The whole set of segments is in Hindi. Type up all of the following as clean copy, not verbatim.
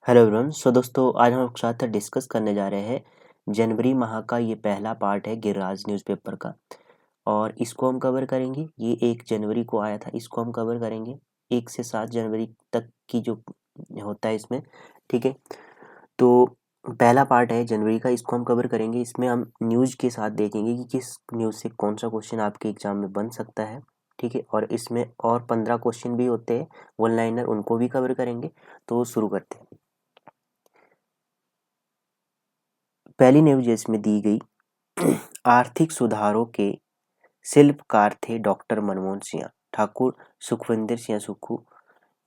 Hello everyone. दोस्तों आज हम आपके साथ डिस्कस करने जा रहे हैं जनवरी माह का ये पहला पार्ट है गिरिराज न्यूज़पेपर का। और इसको हम कवर करेंगे। ये 1 जनवरी को आया था, इसको हम कवर करेंगे 1 से 7 जनवरी तक की जो होता है इसमें। ठीक है, तो पहला पार्ट है जनवरी का, इसको हम कवर करेंगे। इसमें हम न्यूज़ के साथ देखेंगे कि किस न्यूज़ से कौन सा क्वेश्चन आपके एग्जाम में बन सकता है। ठीक है, और इसमें और 15 क्वेश्चन भी होते हैं वन लाइनर, उनको भी कवर करेंगे। तो शुरू करते हैं। पहली न्यूज इसमें दी गई आर्थिक सुधारों के शिल्पकार थे डॉक्टर मनमोहन सिंह। ठाकुर सुखविंदर सिंह सुक्खू,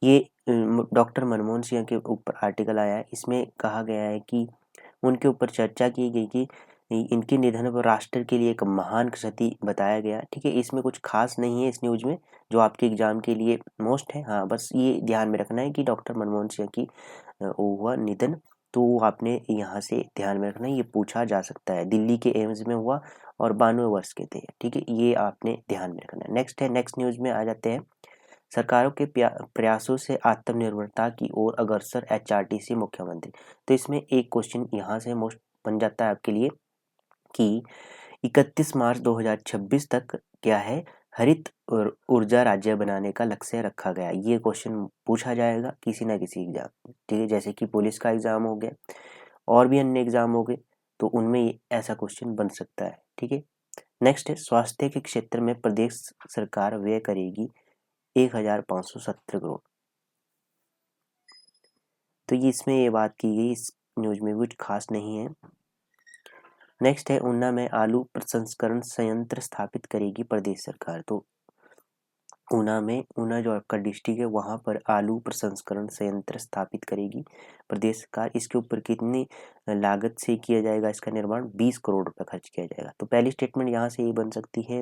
ये डॉक्टर मनमोहन सिंह के ऊपर आर्टिकल आया है। इसमें कहा गया है कि उनके ऊपर चर्चा की गई कि इनके निधन पर राष्ट्र के लिए एक महान क्षति बताया गया। ठीक है, इसमें कुछ खास नहीं है इस न्यूज में जो आपके एग्जाम के लिए मोस्ट है। हाँ, बस ये ध्यान में रखना है कि डॉक्टर मनमोहन सिंह की हुआ निधन, तो आपने यहाँ से ध्यान में रखना है, ये पूछा जा सकता है। दिल्ली के एम्स में हुआ और 92 वर्ष के थे। ठीक है, ये आपने ध्यान में रखना है। नेक्स्ट न्यूज में आ जाते हैं। सरकारों के प्रयासों से आत्मनिर्भरता की ओर अग्रसर एचआरटीसी मुख्यमंत्री। तो इसमें एक क्वेश्चन यहाँ से मोस्ट बन जाता है आपके लिए कि 31 मार्च 2026 तक क्या है हरित ऊर्जा राज्य बनाने का लक्ष्य रखा गया। ये क्वेश्चन पूछा जाएगा किसी ना किसी एग्जाम। ठीक है, जैसे कि पुलिस का एग्जाम हो गया और भी अन्य एग्जाम हो गए, तो उनमें ऐसा क्वेश्चन बन सकता है। ठीक है, नेक्स्ट है स्वास्थ्य के क्षेत्र में प्रदेश सरकार व्यय करेगी 1570 करोड़। तो ये इसमें ये बात की गई, इस न्यूज में कुछ खास नहीं है। नेक्स्ट है ऊना में आलू प्रसंस्करण संयंत्र स्थापित करेगी प्रदेश सरकार। तो ऊना जो आपका डिस्ट्रिक्ट है वहाँ पर आलू प्रसंस्करण संयंत्र स्थापित करेगी प्रदेश सरकार। इसके ऊपर कितनी लागत से किया जाएगा इसका निर्माण? 20 करोड़ रुपए खर्च किया जाएगा। तो पहली स्टेटमेंट यहाँ से ये बन सकती है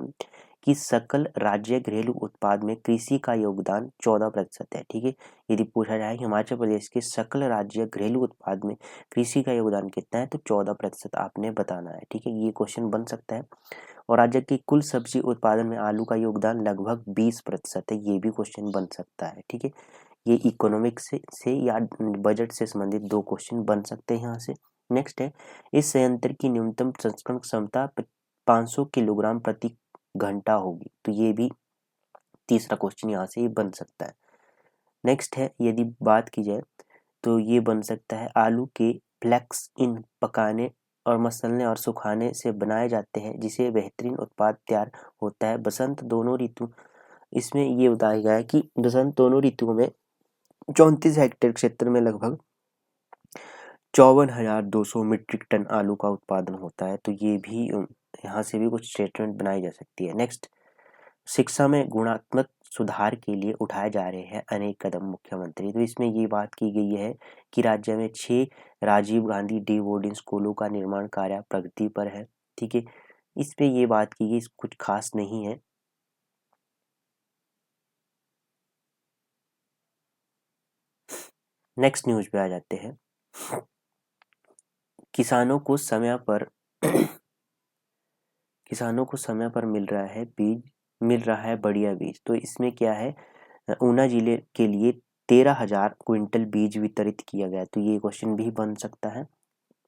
कि सकल राज्य घरेलू उत्पाद में कृषि का योगदान 14% है। ठीक है, यदि पूछा जाए हिमाचल प्रदेश के सकल राज्य घरेलू उत्पाद में कृषि का योगदान कितना है, तो 14% आपने बताना है। ठीक है, ये क्वेश्चन बन सकता है। और राज्य की कुल सब्जी उत्पादन में आलू का योगदान लगभग 20% है, ये भी क्वेश्चन बन सकता है। ठीक है, ये इकोनॉमिक्स से या बजट से संबंधित 2 क्वेश्चन बन सकते हैं यहाँ से। नेक्स्ट है इस संयंत्र की न्यूनतम प्रसंस्करण क्षमता 500 किलोग्राम प्रति घंटा होगी। तो ये भी तीसरा क्वेश्चन यहाँ से बन सकता है। नेक्स्ट है यदि बात की जाए तो ये बन सकता है आलू के फ्लेक्स इन पकाने और मसलने और सुखाने से बनाए जाते हैं जिसे बेहतरीन उत्पाद तैयार होता है बसंत दोनों ऋतु। इसमें ये बताया गया है कि बसंत दोनों ऋतुओं में 34 हेक्टेयर क्षेत्र में लगभग 54,200 मीट्रिक टन आलू का उत्पादन होता है। तो ये भी यहाँ से भी कुछ स्टेटमेंट बनाई जा सकती है। नेक्स्ट, शिक्षा में गुणात्मक सुधार के लिए उठाए जा रहे हैं अनेक कदम मुख्यमंत्री। तो इसमें ये बात की गई है कि राज्य में 6 राजीव गांधी डी बोर्डिंग स्कूलों का निर्माण कार्य प्रगति पर है। ठीक है, इस पे ये बात की गई, कुछ खास नहीं है। नेक्स्ट न्यूज पे आ जाते हैं। किसानों को समय पर किसानों को समय पर मिल रहा है बढ़िया बीज। तो इसमें क्या है, ऊना जिले के लिए 13,000 क्विंटल बीज वितरित किया गया। तो ये क्वेश्चन भी बन सकता है।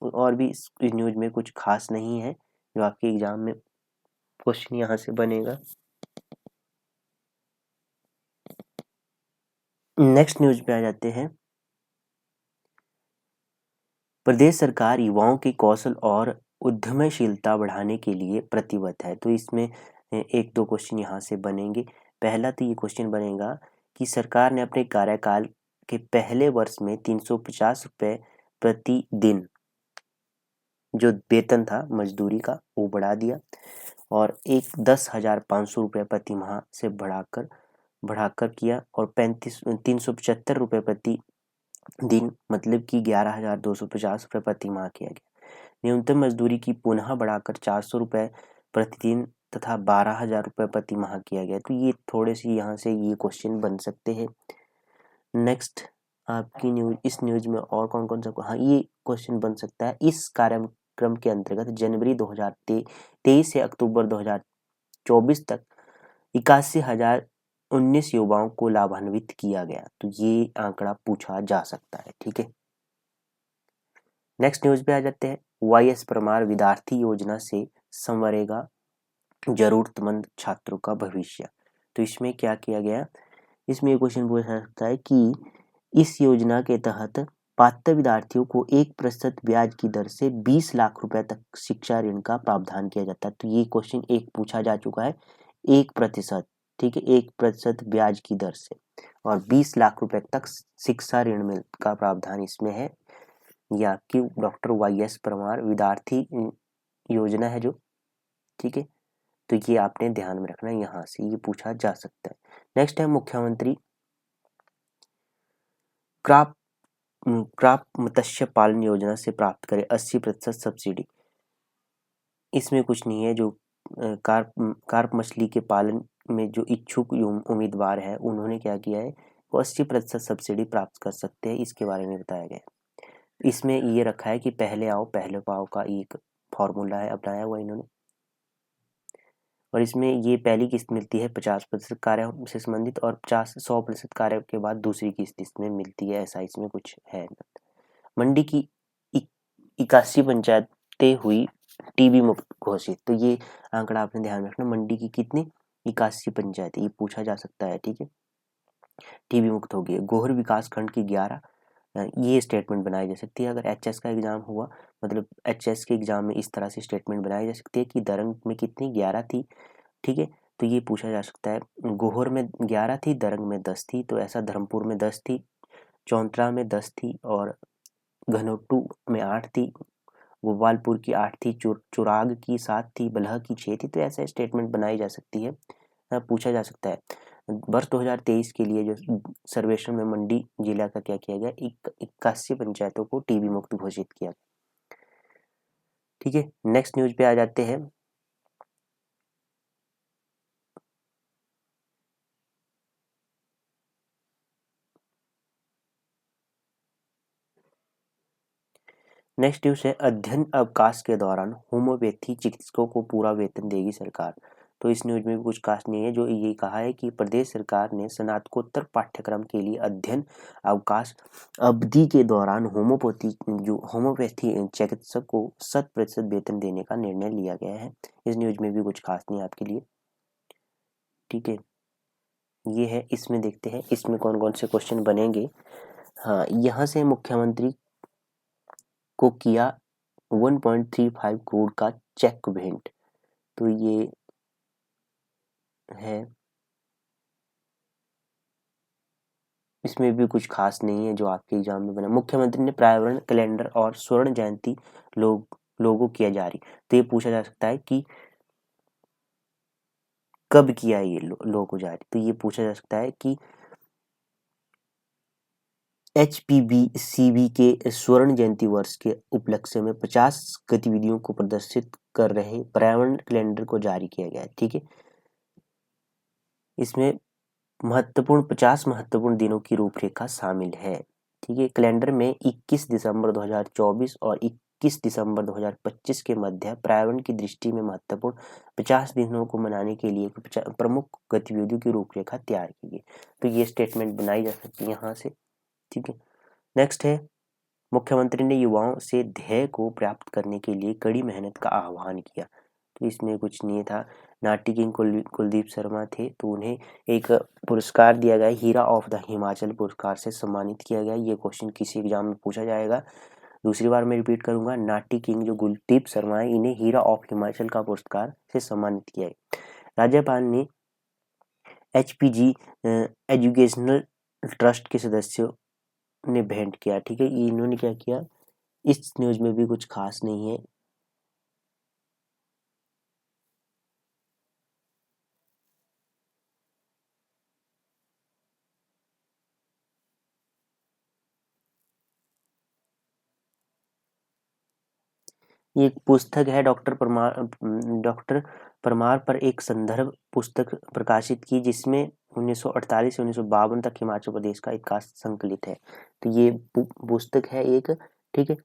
और भी इस न्यूज में कुछ खास नहीं है जो आपके एग्जाम में क्वेश्चन यहाँ से बनेगा। नेक्स्ट न्यूज पे आ जाते हैं। प्रदेश सरकार युवाओं के कौशल और उद्यमशीलता बढ़ाने के लिए प्रतिबद्ध है। तो इसमें 1-2 क्वेश्चन यहाँ से बनेंगे। पहला तो ये क्वेश्चन बनेगा कि सरकार ने अपने कार्यकाल के पहले वर्ष में 350 रुपये प्रति दिन जो वेतन था मजदूरी का वो बढ़ा दिया और 10,500 रुपये प्रति माह से बढ़ाकर किया और 375 रुपये प्रति दिन मतलब कि 11,250 रुपये प्रति माह किया गया। न्यूनतम मजदूरी की पुनः बढ़ाकर 400 रुपये प्रतिदिन तथा 12,000 रुपये प्रति माह किया गया। तो ये थोड़े से यहाँ से ये क्वेश्चन बन सकते हैं। नेक्स्ट आपकी न्यूज, इस न्यूज में और कौन कौन सा, हाँ ये क्वेश्चन बन सकता है। इस कार्यक्रम के अंतर्गत जनवरी 2023 से अक्टूबर 2024 तक 81,019 युवाओं को लाभान्वित किया गया। तो ये आंकड़ा पूछा जा सकता है। ठीक है, नेक्स्ट न्यूज पे आ जाते हैं। YS परमार विद्यार्थी योजना से संवरेगा जरूरतमंद छात्रों का भविष्य। तो इसमें क्या किया गया, इसमें क्वेश्चन पूछा सकता है कि इस योजना के तहत पात्र विद्यार्थियों को 1% ब्याज की दर से 20 लाख रुपए तक शिक्षा ऋण का प्रावधान किया जाता है। तो ये क्वेश्चन एक पूछा जा चुका है, 1%, ठीक है, 1% ब्याज की दर से और 20 लाख रुपए तक शिक्षा ऋण में का प्रावधान इसमें है। या कि डॉक्टर YS परमार विद्यार्थी योजना है जो, ठीक है, तो ये आपने ध्यान में रखना है, यहाँ से ये पूछा जा सकता है। नेक्स्ट है मुख्यमंत्री क्रॉप मत्स्य पालन योजना से प्राप्त करें 80% सब्सिडी। इसमें कुछ नहीं है, जो कार्प मछली के पालन में जो इच्छुक उम्मीदवार है उन्होंने क्या किया है, वो 80% सब्सिडी प्राप्त कर सकते हैं, इसके बारे में बताया गया है। इसमें ये रखा है कि पहले आओ पहले पाओ का एक फॉर्मूला है अपनाया हुआ इन्होंने, और इसमें ये पहली किस्त मिलती है 50% कार्य से संबंधित और 100% कार्य के बाद दूसरी किस्त इसमें मिलती है, ऐसा इसमें कुछ है। मंडी की 81 पंचायतें हुई टीबी मुक्त घोषित। तो ये आंकड़ा आपने ध्यान में रखना, मंडी की कितनी 81 पंचायतें, ये पूछा जा सकता है, ठीक है, टीबी मुक्त हो गई। गोहर विकास खंड की 11, ये स्टेटमेंट बनाई जा सकती है अगर HS का एग्जाम हुआ, मतलब HS के एग्जाम में इस तरह से स्टेटमेंट बनाई जा सकती है कि दरंग में कितनी 11 थी, ठीक है, तो ये पूछा जा सकता है। गोहर में 11 थी, दरंग में 10 थी, तो ऐसा धर्मपुर में 10 थी, चौंतरा में 10 थी और घनौटू में 8 थी, गोपालपुर की 8 थी, चुराग की 7 थी, बलह की 6 थी। तो ऐसे स्टेटमेंट बनाई जा सकती है, पूछा जा सकता है। वर्ष 2023 के लिए जो सर्वेक्षण में मंडी जिला का क्या किया गया, 81 पंचायतों को टीबी मुक्त घोषित किया, ठीक है। नेक्स्ट न्यूज पे आ जाते हैं। नेक्स्ट न्यूज है, अध्ययन अवकाश के दौरान होम्योपैथी चिकित्सकों को पूरा वेतन देगी सरकार। तो इस न्यूज में भी कुछ खास नहीं है, जो ये कहा है कि प्रदेश सरकार ने स्नातकोत्तर पाठ्यक्रम के लिए अध्ययन अवकाश अवधि के दौरान होम्योपैथी चिकित्सक को 100% वेतन देने का निर्णय लिया गया है। इस न्यूज में भी कुछ खास नहीं है आपके लिए, ठीक है, ये है। इसमें देखते हैं इसमें कौन कौन से क्वेश्चन बनेंगे। हाँ, यहाँ से मुख्यमंत्री को किया 1.35 करोड़ का चेक भेंट। तो ये है, इसमें भी कुछ खास नहीं है जो आपके एग्जाम में बना। मुख्यमंत्री ने पर्यावरण कैलेंडर और स्वर्ण जयंती लोगों किया जारी। तो ये पूछा जा सकता है कि कब किया ये लोगों जारी। तो ये पूछा जा सकता है कि HPBCB के स्वर्ण जयंती वर्ष के उपलक्ष्य में 50 गतिविधियों को प्रदर्शित कर रहे पर्यावरण कैलेंडर को जारी किया गया है, ठीक है। इसमें 50 महत्वपूर्ण दिनों की रूपरेखा शामिल है, ठीक है। कैलेंडर में 21 दिसंबर 2024 और 21 दिसंबर 2025 के मध्य पर्यावरण की दृष्टि में महत्वपूर्ण 50 दिनों को मनाने के लिए प्रमुख गतिविधियों की रूपरेखा तैयार की गई। तो ये स्टेटमेंट बनाई जा सकती है यहाँ से, ठीक है। नेक्स्ट है, मुख्यमंत्री ने युवाओं से ध्येय को प्राप्त करने के लिए कड़ी मेहनत का आह्वान किया। तो इसमें कुछ नहीं था। नाट्य किंग कुलदीप शर्मा थे, तो उन्हें एक पुरस्कार दिया गया, हीरा ऑफ द हिमाचल पुरस्कार से सम्मानित किया गया। ये क्वेश्चन किसी एग्जाम में पूछा जाएगा। दूसरी बार मैं रिपीट करूंगा, नाट्य किंग जो कुलदीप शर्मा है, इन्हें हीरा ऑफ हिमाचल का पुरस्कार से सम्मानित किया है। राज्यपाल ने HPG एजुकेशनल ट्रस्ट के सदस्यों ने भेंट किया, ठीक है। इन्होंने क्या किया, इस न्यूज में भी कुछ खास नहीं है। ये एक पुस्तक है डॉक्टर परमार पर एक संदर्भ पुस्तक प्रकाशित की, जिसमें 1948 से 1952 तक हिमाचल प्रदेश का इतिहास संकलित है। तो ये पुस्तक है एक, ठीक है।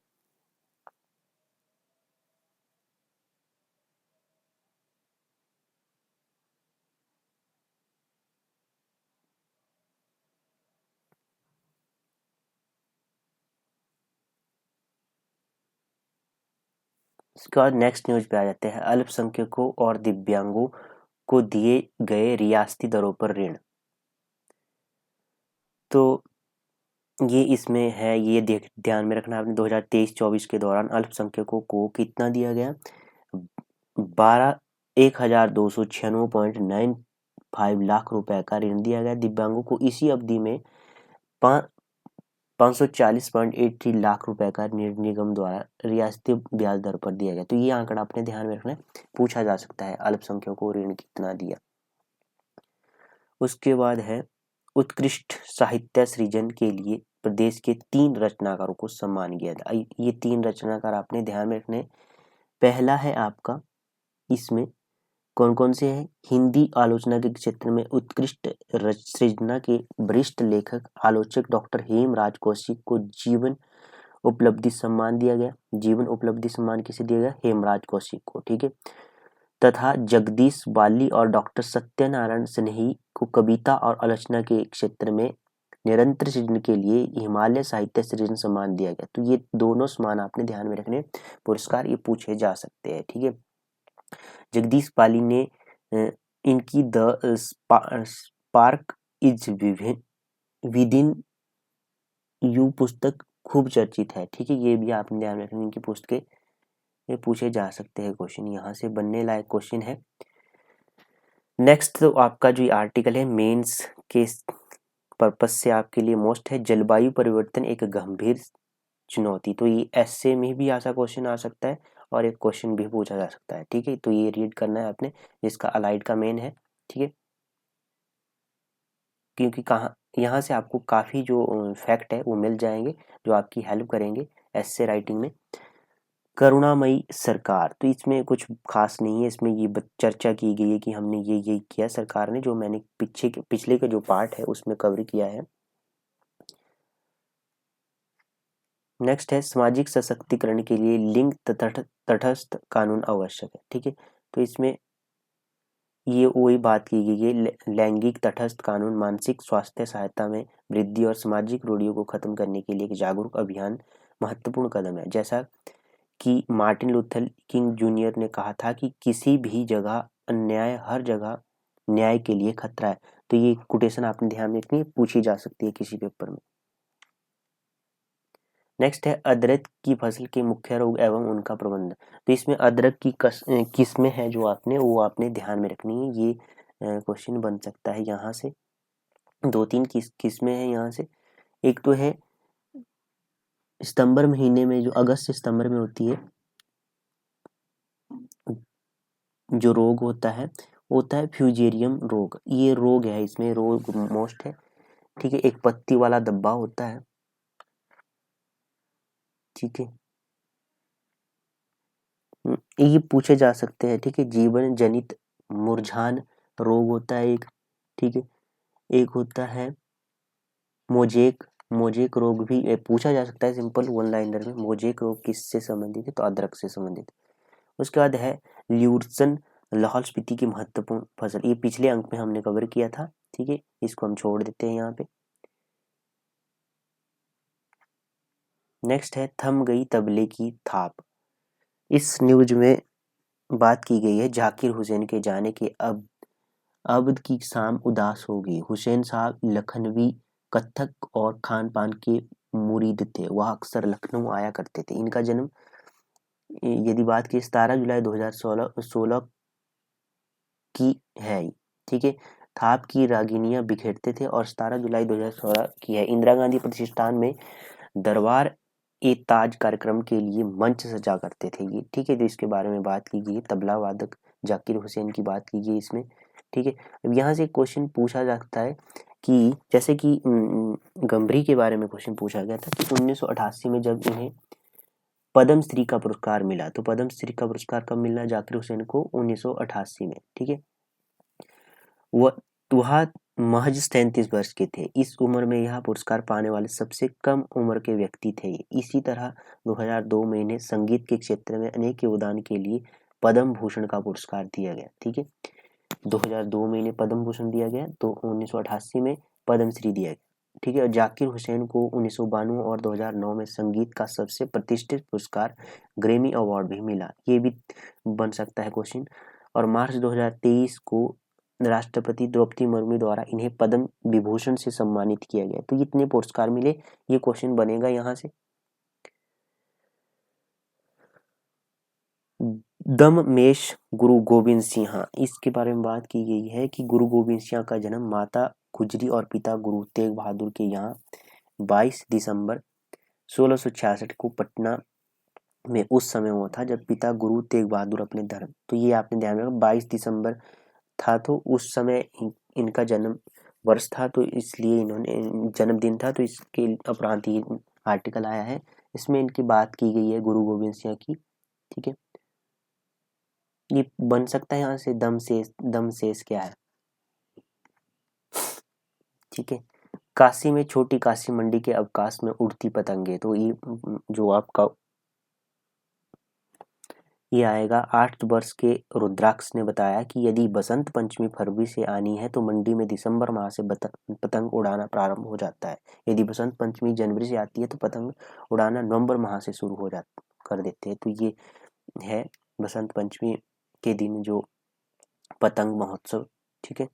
इसके बाद नेक्स्ट न्यूज पे आ जाते हैं। अल्पसंख्यकों और दिव्यांगों को दिए गए रियासती दरों पर ऋण। तो ये इसमें है, ये ध्यान में रखना आपने, 2023-24 के दौरान अल्पसंख्यकों को कितना दिया गया, 12,296.95 लाख रुपए का ऋण दिया गया। दिव्यांगों को इसी अवधि में 540.83 लाख रुपए का ऋण निगम द्वारा रियासती ब्याज दर पर दिया गया। तो ये आंकड़ा अपने ध्यान में रखना है, पूछा जा सकता है अल्पसंख्यकों को ऋण कितना दिया। उसके बाद है उत्कृष्ट साहित्य सृजन के लिए प्रदेश के 3 रचनाकारों को सम्मान किया था। ये 3 रचनाकार आपने ध्यान में रखने। पहला है आपका, इसमें कौन कौन से हैं, हिंदी आलोचना के क्षेत्र में उत्कृष्ट सृजना के वरिष्ठ लेखक आलोचक डॉक्टर हेमराज कौशिक को जीवन उपलब्धि सम्मान दिया गया। जीवन उपलब्धि सम्मान किसे दिया गया, हेमराज कौशिक को, ठीक है। तथा जगदीश बाली और डॉक्टर सत्यनारायण स्नेही को कविता और आलोचना के क्षेत्र में निरंतर सृजन के लिए हिमालय साहित्य सृजन सम्मान दिया गया। तो ये दोनों सम्मान आपने ध्यान में रखने, पुरस्कार ये पूछे जा सकते हैं, ठीक है। जगदीश बाली ने इनकी the spark is with in you पुस्तक खूब चर्चित है, ठीक है। ये भी आपने ध्यान में रखना, इनकी पुस्तकें ये पूछे जा सकते हैं क्वेश्चन, यहाँ से बनने लायक क्वेश्चन है। नेक्स्ट तो आपका जो आर्टिकल है मेंस के पर्पस से आपके लिए मोस्ट है, जलवायु परिवर्तन एक गंभीर चुनौती। तो ये ऐसे में भी ऐसा क्वेश्चन आ सकता है और एक क्वेश्चन भी पूछा जा सकता है, ठीक है। तो ये रीड करना है आपने, जिसका अलाइड का मेन है, ठीक है। क्योंकि कहाँ यहाँ से आपको काफ़ी जो फैक्ट है वो मिल जाएंगे जो आपकी हेल्प करेंगे एस्से राइटिंग में। करुणामयी सरकार, तो इसमें कुछ खास नहीं है, इसमें ये चर्चा की गई है कि हमने ये किया सरकार ने, जो मैंने पिछले का जो पार्ट है उसमें कवर किया है। नेक्स्ट है सामाजिक सशक्तिकरण के लिए लिंग तटस्थ कानून आवश्यक है, ठीक है। तो इसमें ये वही बात की गई है, लैंगिक तटस्थ कानून मानसिक स्वास्थ्य सहायता में वृद्धि और सामाजिक रूढ़ियों को खत्म करने के लिए एक जागरूक अभियान महत्वपूर्ण कदम है। जैसा कि मार्टिन लूथर किंग जूनियर ने कहा था कि किसी भी जगह अन्याय हर जगह न्याय के लिए खतरा है। तो ये कोटेशन आपने ध्यान में रखनी है, पूछी जा सकती है किसी पेपर में। नेक्स्ट है अदरक की फसल के मुख्य रोग एवं उनका प्रबंधन। तो इसमें अदरक की किस्में हैं जो आपने वो आपने ध्यान में रखनी है, ये क्वेश्चन बन सकता है यहाँ से। 2-3 किस्में हैं यहाँ से। एक तो है सितंबर महीने में, जो अगस्त से सितंबर में होती है, जो रोग होता है फ्यूजेरियम रोग। ये रोग है, इसमें रोग मोस्ट है, ठीक है। एक पत्ती वाला धब्बा होता है, ठीक है। ये पूछे जा सकते हैं, ठीक है। जीवन जनित मुरझान रोग होता है एक, ठीक है। एक होता है मोजेक रोग भी पूछा जा सकता है, सिंपल वन लाइनर में। मोजेक रोग किससे संबंधित है, तो अदरक से संबंधित। उसके बाद है ल्यूरसन लाहौल स्पीति की महत्वपूर्ण फसल। ये पिछले अंक में हमने कवर किया था, ठीक है। इसको हम छोड़ देते हैं यहाँ पे। नेक्स्ट है थम गई तबले की थाप। इस न्यूज में बात की गई है जाकिर हुसैन के जाने के अब्द की शाम उदास होगी। हुसैन साहब लखनवी कथक और खान पान के मुरीद थे, वह अक्सर लखनऊ आया करते थे। इनका जन्म, यदि बात की 17 जुलाई 2016 की है, ठीक है। थाप की रागिनियां बिखेरते थे और 17 जुलाई 2016 की है। इंदिरा गांधी प्रतिष्ठान में दरबार ए ताज कार्यक्रम के लिए मंच सजा करते थे ये, ठीक है। तो इसके बारे में बात की गई, तबला वादक जाकिर हुसैन की बात की गई इसमें, ठीक है। अब यहाँ से क्वेश्चन पूछा जा सकता है कि जैसे कि गंभरी के बारे में क्वेश्चन पूछा गया था कि 1988 में जब इन्हें पद्म श्री का पुरस्कार मिला, तो पद्म श्री का पुरस्कार कब मिला जाकिर हुसैन को, 1988 में, ठीक है। वह महज 37 वर्ष के थे। इस उम्र में यह पुरस्कार पाने वाले सबसे कम उम्र के व्यक्ति थे। इसी तरह 2002 में इन्हें संगीत के क्षेत्र में अनेक योगदान के लिए पद्म भूषण का पुरस्कार दिया गया, ठीक है। 2002 में इन्हें पद्म भूषण दिया गया, तो 1988 में पद्म श्री दिया गया। ठीक है। और जाकिर हुसैन को 1992 और 2009 में संगीत का सबसे प्रतिष्ठित पुरस्कार ग्रैमी अवार्ड भी मिला। ये भी बन सकता है क्वेश्चन। और मार्च 2023 को राष्ट्रपति द्रौपदी मुर्मू द्वारा इन्हें पद्म विभूषण से सम्मानित किया गया। तो इतने पुरस्कार मिले, ये क्वेश्चन बनेगा यहाँ से। दममेश गुरु गोविंद सिंह, इसके बारे में बात की गई है कि गुरु गोविंद सिंह का जन्म माता गुजरी और पिता गुरु तेग बहादुर के यहाँ 22 दिसंबर 1666 को पटना में उस समय हुआ था जब पिता गुरु तेग बहादुर अपने धर्म, तो ये आपने ध्यान रखा 22 दिसंबर था, तो उस समय इनका जन्म वर्ष था, तो इसलिए इन्होंने जन्मदिन था, तो इसके उपरांत ये आर्टिकल आया है। इसमें इनकी बात की गई है गुरु गोविंद सिंह की। ठीक है, ये बन सकता है यहाँ से दमसेस क्या है। ठीक है, काशी में छोटी काशी मंडी के अवकाश में उड़ती पतंगे, तो ये जो आपका ये आएगा। 8 वर्ष के रुद्राक्ष ने बताया कि यदि बसंत पंचमी फरवरी से आनी है तो मंडी में दिसंबर माह से पतंग उड़ाना प्रारंभ हो जाता है। यदि बसंत पंचमी जनवरी से आती है तो पतंग उड़ाना नवंबर माह से शुरू हो जाता कर देते हैं। तो ये है बसंत पंचमी के दिन जो पतंग महोत्सव। ठीक है,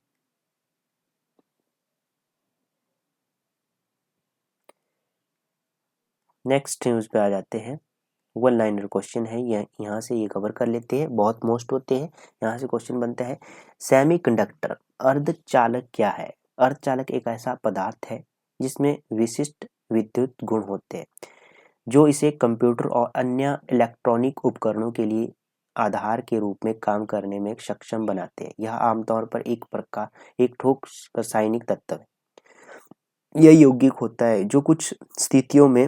नेक्स्ट न्यूज पे आ जाते हैं। वन लाइनर क्वेश्चन है, यहाँ से ये कवर कर लेते हैं, बहुत मोस्ट होते हैं। यहाँ से क्वेश्चन बनता है, सेमीकंडक्टर अर्धचालक क्या है। अर्धचालक एक ऐसा पदार्थ है जिसमें विशिष्ट विद्युत गुण होते हैं जो इसे कंप्यूटर और अन्य इलेक्ट्रॉनिक उपकरणों के लिए आधार के रूप में काम करने में सक्षम बनाते हैं। यह आमतौर पर एक ठोस रासायनिक तत्व है। यह यौगिक होता है जो कुछ स्थितियों में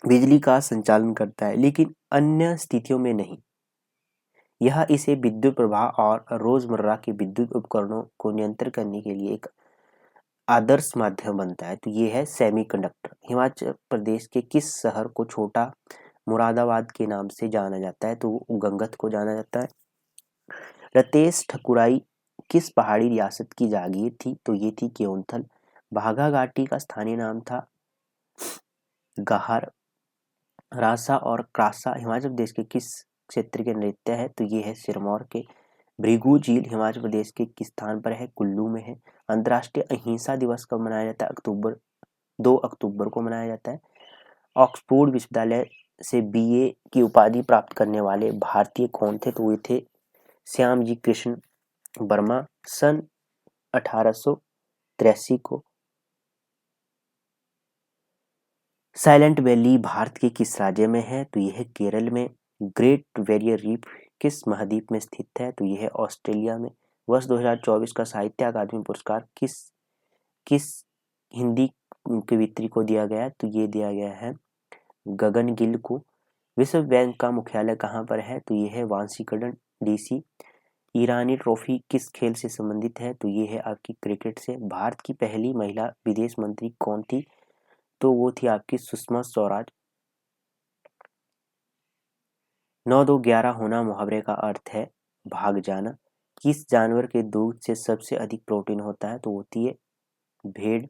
बिजली का संचालन करता है लेकिन अन्य स्थितियों में नहीं। यह इसे विद्युत प्रवाह और रोजमर्रा के विद्युत उपकरणों को नियंत्रित करने के लिए एक आदर्श माध्यम बनता है। तो ये है सेमीकंडक्टर। हिमाचल प्रदेश के किस शहर को छोटा मुरादाबाद के नाम से जाना जाता है, तो गंगत को जाना जाता है। रतेश ठकुराई किस पहाड़ी रियासत की जागीर थी, तो ये थी केओंथल। बाघा घाटी का स्थानीय नाम था गाहर। रासा और क्रासा हिमाचल प्रदेश के किस क्षेत्र के नृत्य है, तो ये है सिरमौर के। भृगु झील हिमाचल प्रदेश के किस स्थान पर है, कुल्लू में है। अंतर्राष्ट्रीय अहिंसा दिवस कब मनाया जाता है, 2 अक्टूबर को मनाया जाता है। ऑक्सफोर्ड विश्वविद्यालय से बीए की उपाधि प्राप्त करने वाले भारतीय कौन थे, तो ये थे श्याम जी कृष्ण वर्मा सन 1883 को। साइलेंट वैली भारत के किस राज्य में है, तो यह है केरल में। ग्रेट बैरियर रीफ किस महाद्वीप में स्थित है, तो यह है ऑस्ट्रेलिया में। वर्ष 2024 का साहित्य अकादमी पुरस्कार किस किस हिंदी कवियत्री को दिया गया है, तो ये दिया गया है गगन गिल को। विश्व बैंक का मुख्यालय कहाँ पर है, तो ये है वाशिंगटन डीसी। ईरानी ट्रॉफी किस खेल से संबंधित है, तो ये है आपकी क्रिकेट से। भारत की पहली महिला विदेश मंत्री कौन थी, तो वो थी आपकी सुषमा स्वराज। 9-2-11 होना मुहावरे का अर्थ है भाग जाना। किस जानवर के दूध से सबसे अधिक प्रोटीन होता है, तो होती है भेड़।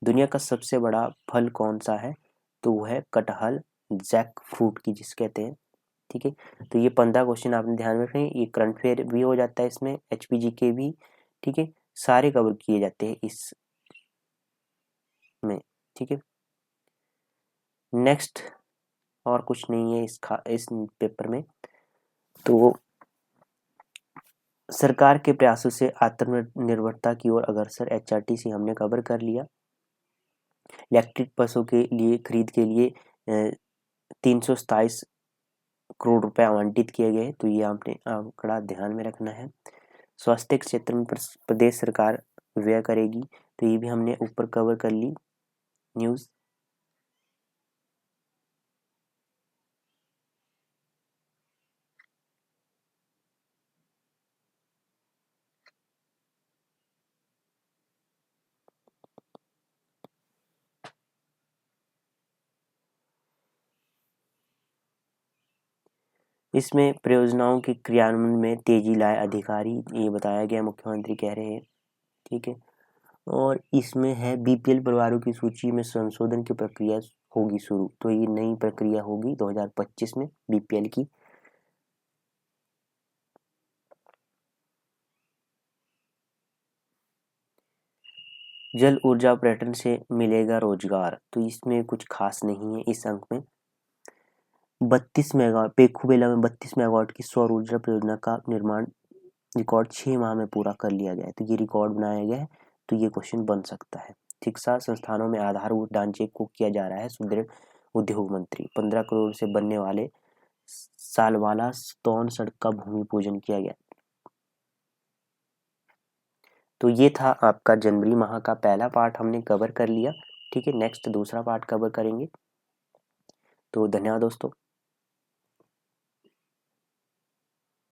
दुनिया का सबसे बड़ा फल कौन सा है, तो वो है कटहल, जैक फ्रूट की जिस कहते हैं। ठीक है, तो ये 15 क्वेश्चन आपने ध्यान में रखने। ये करंट अफेयर भी हो जाता है इसमें, एचपीजी के भी। ठीक है, सारे कवर किए जाते हैं इस में। ठीक है, नेक्स्ट और कुछ नहीं है इस पेपर में। तो सरकार के प्रयासों से आत्मनिर्भरता की ओर अग्रसर एचआरटीसी हमने कवर कर लिया। इलेक्ट्रिक बसों के लिए खरीद के लिए 327 करोड़ रुपए आवंटित किए गए, तो ये आपने आंकड़ा ध्यान में रखना है। स्वास्थ्य क्षेत्र में प्रदेश सरकार व्यय करेगी, तो ये भी हमने ऊपर कवर कर ली न्यूज। इसमें परियोजनाओं के क्रियान्वयन में तेजी लाए अधिकारी, ये बताया गया, मुख्यमंत्री कह रहे हैं। ठीक है, और इसमें है बीपीएल परिवारों की सूची में संशोधन की प्रक्रिया होगी शुरू। तो ये नई प्रक्रिया होगी 2025 में बीपीएल की। जल ऊर्जा पर्यटन से मिलेगा रोजगार, तो इसमें कुछ खास नहीं है इस अंक में। 32 मेगावाट पेखुबेला में 32 मेगावाट की सौर ऊर्जा परियोजना का निर्माण रिकॉर्ड 6 माह में पूरा कर लिया गया है। तो ये रिकॉर्ड बनाया गया है, तो ये क्वेश्चन बन सकता है। शिक्षा संस्थानों में आधारभूत ढांचे को किया जा रहा है सुदृढ़। उद्योग मंत्री 15 करोड़ से बनने वाले सालवाला तौन सड़क का भूमि पूजन किया गया। तो ये था आपका जनवरी माह का पहला पार्ट, हमने कवर कर लिया। ठीक है, नेक्स्ट दूसरा पार्ट कवर करेंगे। तो धन्यवाद दोस्तों।